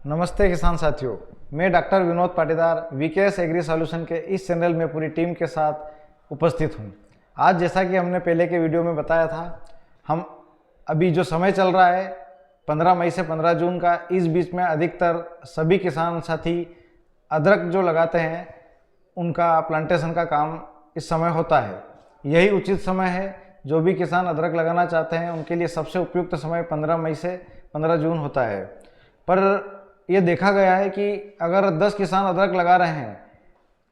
नमस्ते किसान साथियों, मैं doctor Vinod Patidar VKS agri solution के इस चैनल में पूरी टीम के साथ उपस्थित हूँ। आज जैसा कि हमने पहले के वीडियो में बताया था, हम अभी जो समय चल रहा है 15 मई से 15 जून का, इस बीच में अधिकतर सभी किसान साथी अदरक जो लगाते हैं उनका प्लांटेशन का काम इस समय होता है। यही उचित समय है। जो भी किसान अदरक लगाना चाहते हैं उनके लिए सबसे उपयुक्त समय 15 मई से 15 जून होता है। पर यह देखा गया है कि अगर 10 किसान अदरक लगा रहे हैं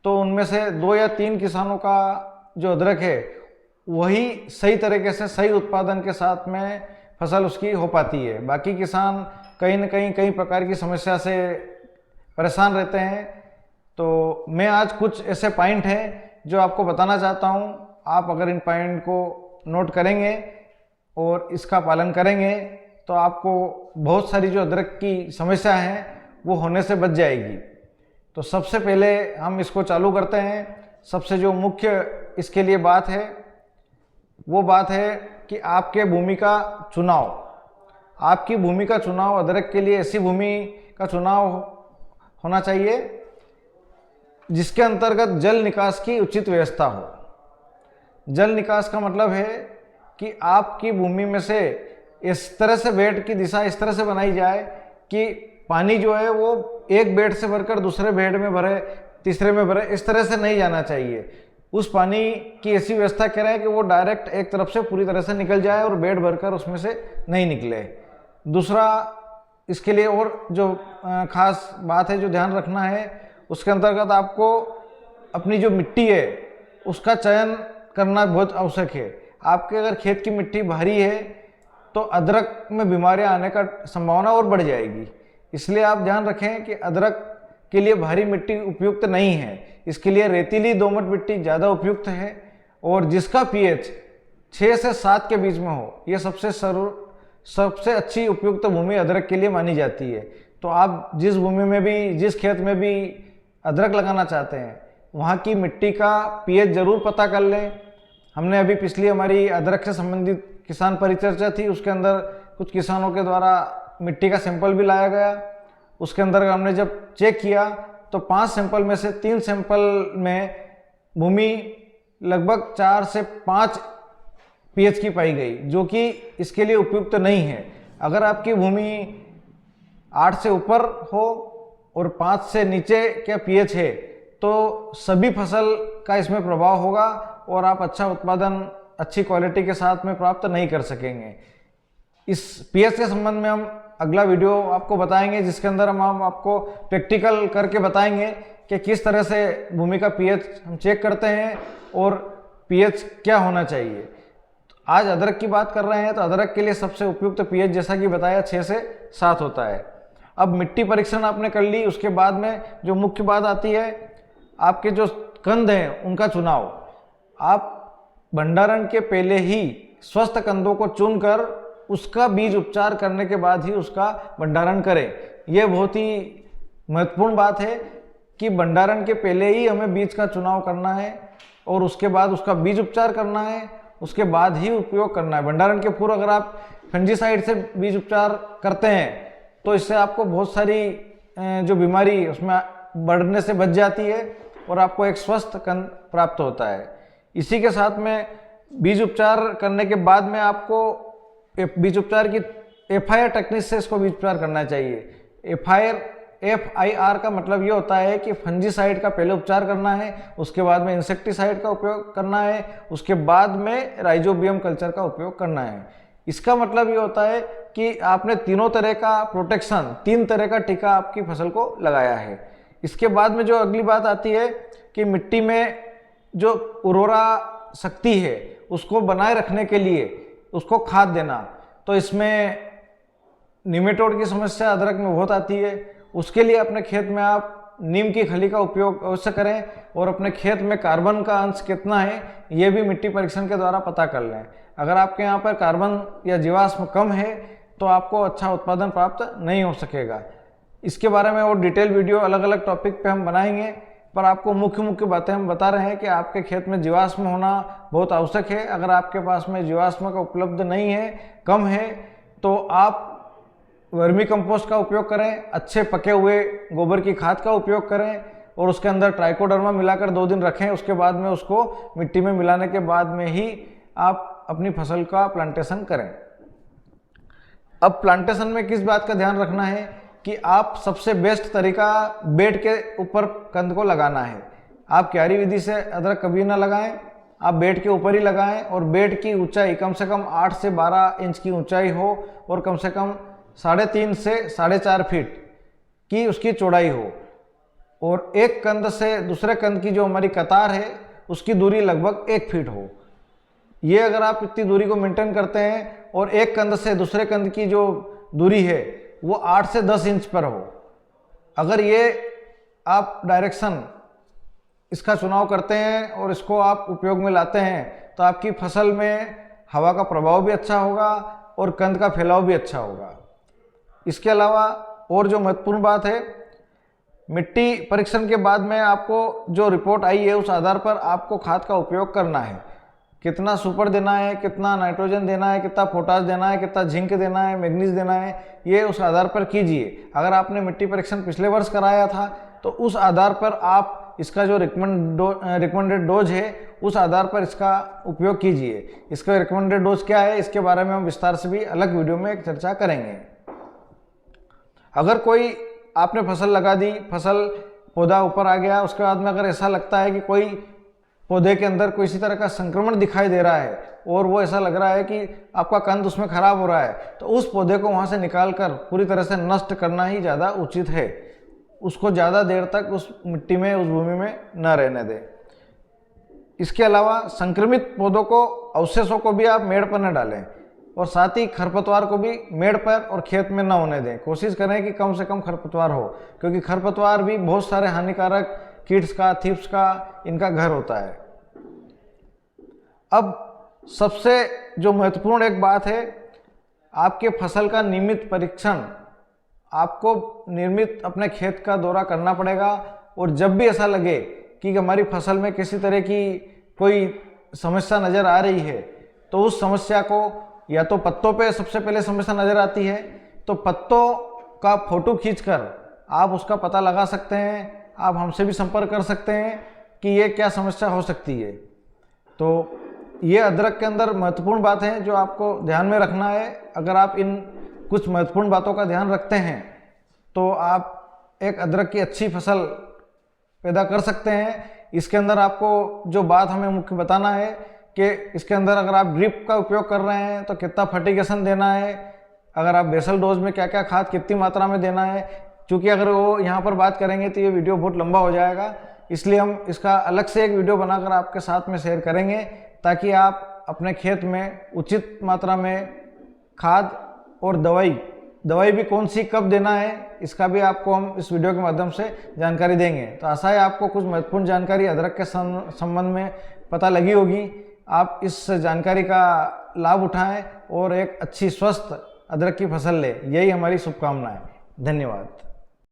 तो उनमें से 2 या 3 किसानों का जो अदरक है वही सही तरीके से सही उत्पादन के साथ में फसल उसकी हो पाती है। बाकी किसान कहीं न कहीं कई प्रकार की समस्या से परेशान रहते हैं। तो मैं आज कुछ ऐसे पॉइंट हैं जो आपको बताना चाहता हूँ। आप अगर इन पॉइंट को नोट करेंगे और इसका पालन करेंगे तो आपको बहुत सारी जो अदरक की समस्या है वो होने से बच जाएगी। तो सबसे पहले हम इसको चालू करते हैं। सबसे जो मुख्य इसके लिए बात है वो बात है कि आपके भूमि का चुनाव। आपकी भूमि का चुनाव अदरक के लिए ऐसी भूमि का चुनाव होना चाहिए जिसके अंतर्गत जल निकास की उचित व्यवस्था हो। जल निकास का मतलब है कि आपकी भूमि में से इस तरह से बेड की दिशा इस तरह से बनाई जाए कि पानी जो है वो एक बेड से भरकर दूसरे बेड में भरे, तीसरे में भरे, इस तरह से नहीं जाना चाहिए। उस पानी की ऐसी व्यवस्था करें कि वो डायरेक्ट एक तरफ से पूरी तरह से निकल जाए और बेड भरकर उसमें से नहीं निकले। दूसरा, इसके लिए और जो खास बात है जो ध्यान रखना है, उसके अंतर्गत आपको अपनी जो मिट्टी है उसका चयन करना बहुत आवश्यक है। आपके अगर खेत की मिट्टी भारी है तो अदरक में बीमारियां आने का संभावना और बढ़ जाएगी। इसलिए आप ध्यान रखें कि अदरक के लिए भारी मिट्टी उपयुक्त नहीं है। इसके लिए रेतीली दोमट मिट्टी ज़्यादा उपयुक्त है और जिसका पीएच 6 से 7 के बीच में हो, यह सबसे अच्छी उपयुक्त भूमि अदरक के लिए मानी जाती है। तो आप जिस भूमि में भी, जिस खेत में भी अदरक लगाना चाहते हैं वहाँ की मिट्टी का पीएच जरूर पता कर लें। हमने अभी पिछली हमारी अदरक से संबंधित किसान परिचर्चा थी, उसके अंदर कुछ किसानों के द्वारा मिट्टी का सैंपल भी लाया गया। उसके अंदर हमने जब चेक किया तो 5 सैंपल में से 3 सैंपल में भूमि लगभग 4 से 5 पीएच की पाई गई, जो कि इसके लिए उपयुक्त नहीं है। अगर आपकी भूमि 8 से ऊपर हो और 5 से नीचे क्या पीएच है तो सभी फसल का इसमें प्रभाव होगा और आप अच्छा उत्पादन अच्छी क्वालिटी के साथ में प्राप्त नहीं कर सकेंगे। इस पीएच के संबंध में हम अगला वीडियो आपको बताएंगे, जिसके अंदर हम आपको प्रैक्टिकल करके बताएंगे कि किस तरह से भूमि का पीएच हम चेक करते हैं और पीएच क्या होना चाहिए। आज अदरक की बात कर रहे हैं तो अदरक के लिए सबसे उपयुक्त पीएच जैसा कि बताया 6 से 7 होता है। अब मिट्टी परीक्षण आपने कर ली, उसके बाद में जो मुख्य बात आती है आपके जो कंद हैं उनका चुनाव। आप भंडारण के पहले ही स्वस्थ कंदों को चुनकर उसका बीज उपचार करने के बाद ही उसका भंडारण करें। यह बहुत ही महत्वपूर्ण बात है कि भंडारण के पहले ही हमें बीज का चुनाव करना है और उसके बाद उसका बीज उपचार करना है, उसके बाद ही उपयोग करना है। भंडारण के पूर्व अगर आप फंजीसाइड से बीज उपचार करते हैं तो इससे आपको बहुत सारी जो बीमारी उसमें बढ़ने से बच जाती है और आपको एक स्वस्थ कंद प्राप्त होता है। इसी के साथ में बीज उपचार करने के बाद में आपको बीज उपचार की FIR टेक्निक से इसको बीज उपचार करना चाहिए। FIR का मतलब ये होता है कि फंजीसाइड का पहले उपचार करना है, उसके बाद में इंसेक्टिसाइड का उपयोग करना है, उसके बाद में राइजोबियम कल्चर का उपयोग करना है। इसका मतलब ये होता है कि आपने तीनों तरह का प्रोटेक्शन, 3 तरह का टीका आपकी फसल को लगाया है। इसके बाद में जो अगली बात आती है कि मिट्टी में जो उर्वरा शक्ति है उसको बनाए रखने के लिए उसको खाद देना। तो इसमें निमेटोड की समस्या अदरक में बहुत आती है। उसके लिए अपने खेत में आप नीम की खली का उपयोग अवश्य करें और अपने खेत में कार्बन का अंश कितना है ये भी मिट्टी परीक्षण के द्वारा पता कर लें। अगर आपके यहाँ पर कार्बन या जीवाश्म कम है तो आपको अच्छा उत्पादन प्राप्त नहीं हो सकेगा। इसके बारे में और डिटेल वीडियो अलग अलग टॉपिक पे हम बनाएंगे, पर आपको मुख्य बातें हम बता रहे हैं कि आपके खेत में जीवाश्म होना बहुत आवश्यक है। अगर आपके पास में जीवाश्म का उपलब्ध नहीं है, कम है, तो आप वर्मी कंपोस्ट का उपयोग करें, अच्छे पके हुए गोबर की खाद का उपयोग करें और उसके अंदर ट्राइकोडर्मा मिलाकर 2 दिन रखें। उसके बाद में उसको मिट्टी में मिलाने के बाद में ही आप अपनी फसल का प्लांटेशन करें। अब प्लांटेशन में किस बात का ध्यान रखना है कि आप सबसे बेस्ट तरीका बेड के ऊपर कंद को लगाना है। आप क्यारी विधि से अदरक कभी ना लगाएं, आप बेड के ऊपर ही लगाएं और बेड की ऊंचाई कम से कम 8 से 12 इंच की ऊंचाई हो और कम से कम 3.5 से 4.5 फीट की उसकी चौड़ाई हो और एक कंद से दूसरे कंद की जो हमारी कतार है उसकी दूरी लगभग 1 फीट हो। ये अगर आप इतनी दूरी को मेंटेन करते हैं और एक कंद से दूसरे कंद की जो दूरी है वो 8 से 10 इंच पर हो, अगर ये आप डायरेक्शन इसका चुनाव करते हैं और इसको आप उपयोग में लाते हैं तो आपकी फसल में हवा का प्रभाव भी अच्छा होगा और कंद का फैलाव भी अच्छा होगा। इसके अलावा और जो महत्वपूर्ण बात है, मिट्टी परीक्षण के बाद में आपको जो रिपोर्ट आई है उस आधार पर आपको खाद का उपयोग करना है। कितना सुपर देना है, कितना नाइट्रोजन देना है, कितना पोटाश देना है, कितना जिंक देना है, मैग्नीज देना है, ये उस आधार पर कीजिए। अगर आपने मिट्टी परीक्षण पिछले वर्ष कराया था तो उस आधार पर आप इसका जो रिकमेंडेड डोज है उस आधार पर इसका उपयोग कीजिए। इसका रिकमेंडेड डोज क्या है इसके बारे में हम विस्तार से भी अलग वीडियो में एक चर्चा करेंगे। अगर कोई आपने फसल लगा दी, फसल पौधा ऊपर आ गया, उसके बाद में अगर ऐसा लगता है कि कोई पौधे के अंदर कोई इसी तरह का संक्रमण दिखाई दे रहा है और वो ऐसा लग रहा है कि आपका कंद उसमें खराब हो रहा है, तो उस पौधे को वहाँ से निकाल कर पूरी तरह से नष्ट करना ही ज़्यादा उचित है। उसको ज़्यादा देर तक उस मिट्टी में, उस भूमि में न रहने दें। इसके अलावा संक्रमित पौधों को, अवशेषों को भी आप मेड़ पर न डालें और साथ ही खरपतवार को भी मेड़ पर और खेत में न होने दें। कोशिश करें कि कम से कम खरपतवार हो, क्योंकि खरपतवार भी बहुत सारे हानिकारक कीट्स का, थीप्स का इनका घर होता है। अब सबसे जो महत्वपूर्ण एक बात है, आपके फसल का नियमित परीक्षण। आपको नियमित अपने खेत का दौरा करना पड़ेगा और जब भी ऐसा लगे कि हमारी फसल में किसी तरह की कोई समस्या नज़र आ रही है तो उस समस्या को, या तो पत्तों पे सबसे पहले समस्या नज़र आती है तो पत्तों का फोटो खींचकर आप उसका पता लगा सकते हैं। आप हमसे भी संपर्क कर सकते हैं कि ये क्या समस्या हो सकती है। तो ये अदरक के अंदर महत्वपूर्ण बात है जो आपको ध्यान में रखना है। अगर आप इन कुछ महत्वपूर्ण बातों का ध्यान रखते हैं तो आप एक अदरक की अच्छी फसल पैदा कर सकते हैं। इसके अंदर आपको जो बात हमें मुख्य बताना है कि इसके अंदर अगर आप ड्रिप का उपयोग कर रहे हैं तो कितना फर्टिगेशन देना है, अगर आप बेसल डोज में क्या क्या खाद कितनी मात्रा में देना है। क्योंकि अगर वो यहाँ पर बात करेंगे तो ये वीडियो बहुत लंबा हो जाएगा, इसलिए हम इसका अलग से एक वीडियो बनाकर आपके साथ में शेयर करेंगे ताकि आप अपने खेत में उचित मात्रा में खाद और दवाई भी कौन सी कब देना है इसका भी आपको हम इस वीडियो के माध्यम से जानकारी देंगे। तो आशा है आपको कुछ महत्वपूर्ण जानकारी अदरक के संबंध में पता लगी होगी। आप इस जानकारी का लाभ उठाएं और एक अच्छी स्वस्थ अदरक की फसल लें, यही हमारी शुभकामनाएं। धन्यवाद।